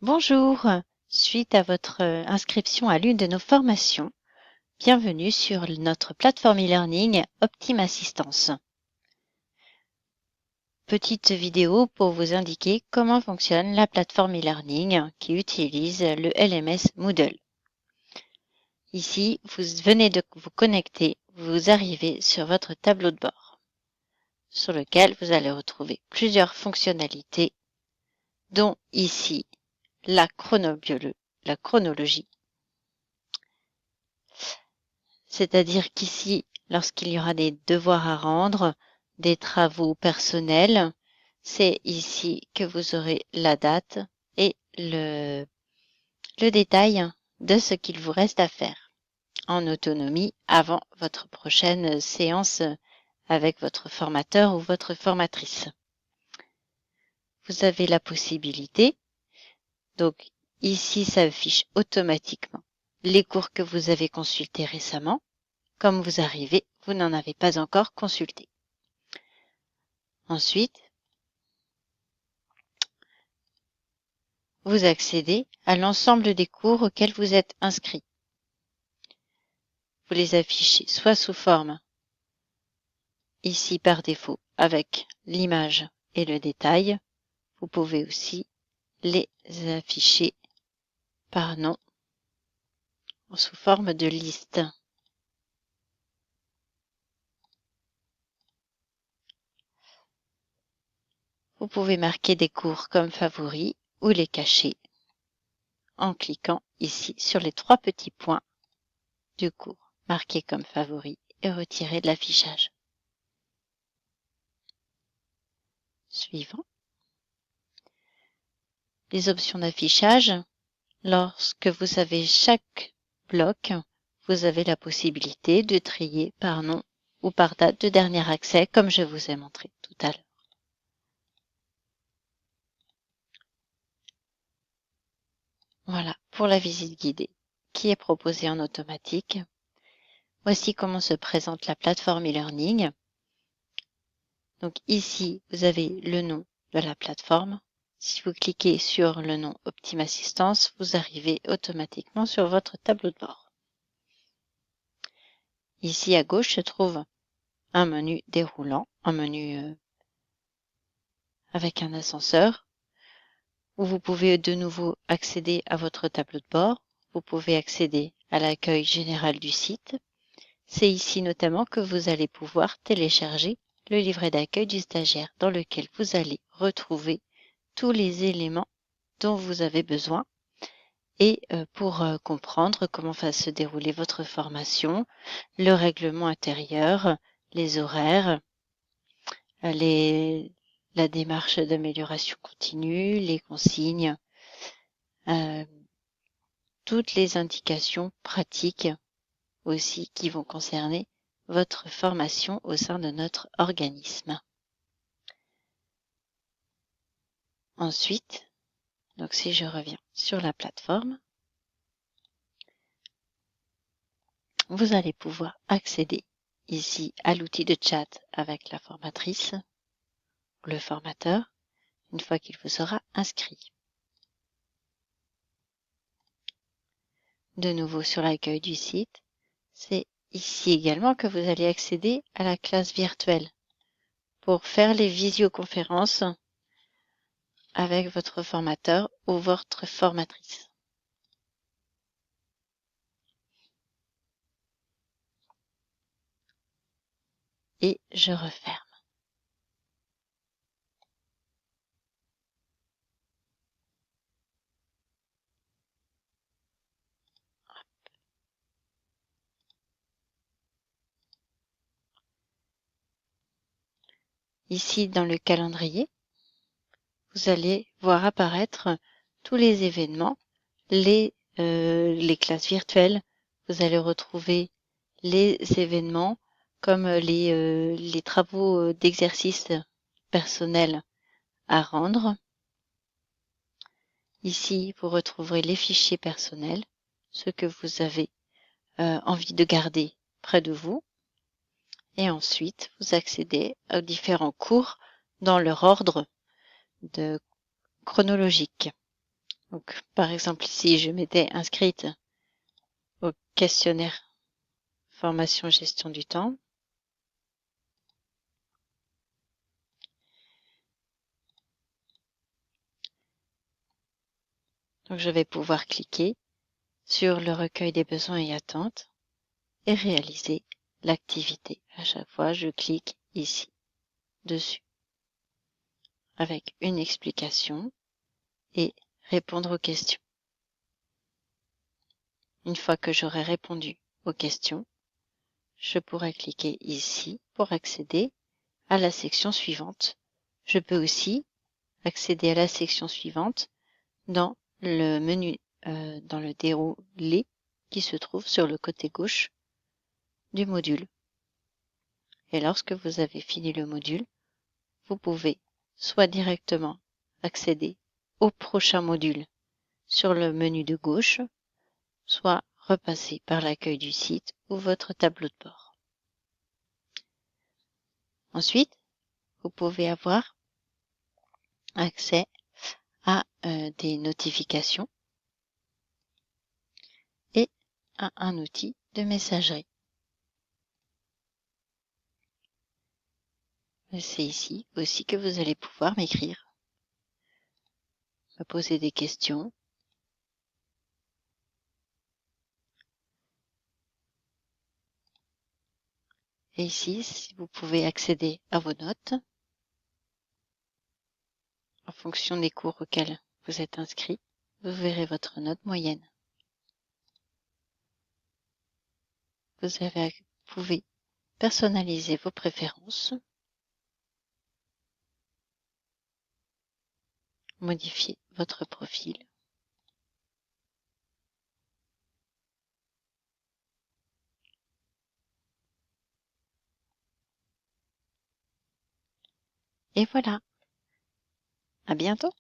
Bonjour, suite à votre inscription à l'une de nos formations, bienvenue sur notre plateforme e-learning Optim Assistance. Petite vidéo pour vous indiquer comment fonctionne la plateforme e-learning qui utilise le LMS Moodle. Ici, vous venez de vous connecter, vous arrivez sur votre tableau de bord, sur lequel vous allez retrouver plusieurs fonctionnalités, dont ici la chronologie. C'est-à-dire qu'ici, lorsqu'il y aura des devoirs à rendre, des travaux personnels, c'est ici que vous aurez la date et le détail de ce qu'il vous reste à faire en autonomie avant votre prochaine séance avec votre formateur ou votre formatrice. Vous avez la possibilité, donc ici ça affiche automatiquement les cours que vous avez consultés récemment. Comme vous arrivez, vous n'en avez pas encore consulté. Ensuite, vous accédez à l'ensemble des cours auxquels vous êtes inscrit. Vous les affichez soit sous forme, ici par défaut, avec l'image et le détail. Vous pouvez aussi les afficher par nom, sous forme de liste. Vous pouvez marquer des cours comme favoris ou les cacher en cliquant ici sur les trois petits points du cours, marquer comme favori et retirer de l'affichage. Suivant. Les options d'affichage, lorsque vous avez chaque bloc, vous avez la possibilité de trier par nom ou par date de dernier accès, comme je vous ai montré tout à l'heure. Voilà pour la visite guidée qui est proposée en automatique. Voici comment se présente la plateforme e-learning. Donc ici, vous avez le nom de la plateforme. Si vous cliquez sur le nom Optim Assistance, vous arrivez automatiquement sur votre tableau de bord. Ici à gauche se trouve un menu déroulant, un menu avec un ascenseur, où vous pouvez de nouveau accéder à votre tableau de bord. Vous pouvez accéder à l'accueil général du site. C'est ici notamment que vous allez pouvoir télécharger le livret d'accueil du stagiaire dans lequel vous allez retrouver tous les éléments dont vous avez besoin et pour comprendre comment va se dérouler votre formation, le règlement intérieur, les horaires, la démarche d'amélioration continue, les consignes, toutes les indications pratiques aussi qui vont concerner votre formation au sein de notre organisme. Ensuite, donc si je reviens sur la plateforme, vous allez pouvoir accéder ici à l'outil de chat avec la formatrice, le formateur, une fois qu'il vous sera inscrit. De nouveau sur l'accueil du site, c'est ici également que vous allez accéder à la classe virtuelle pour faire les visioconférences avec votre formateur ou votre formatrice. Et je referme. Ici, dans le calendrier, vous allez voir apparaître tous les événements, les classes virtuelles. Vous allez retrouver les événements comme les travaux d'exercice personnels à rendre. Ici, vous retrouverez les fichiers personnels, ceux que vous avez envie de garder près de vous. Et ensuite, vous accédez aux différents cours dans leur ordre chronologique. Donc, par exemple, ici, je m'étais inscrite au questionnaire formation gestion du temps. Donc, je vais pouvoir cliquer sur le recueil des besoins et attentes et réaliser l'activité. À chaque fois, je clique ici, dessus, avec une explication et répondre aux questions. Une fois que j'aurai répondu aux questions, je pourrai cliquer ici pour accéder à la section suivante. Je peux aussi accéder à la section suivante dans le menu, dans le déroulé qui se trouve sur le côté gauche du module. Et lorsque vous avez fini le module, vous pouvez soit directement accéder au prochain module sur le menu de gauche, soit repasser par l'accueil du site ou votre tableau de bord. Ensuite, vous pouvez avoir accès à des notifications et à un outil de messagerie. C'est ici aussi que vous allez pouvoir m'écrire, me poser des questions. Et ici, si vous pouvez accéder à vos notes en fonction des cours auxquels vous êtes inscrit, vous verrez votre note moyenne. Vous pouvez personnaliser vos préférences, modifier votre profil. Et voilà. À bientôt.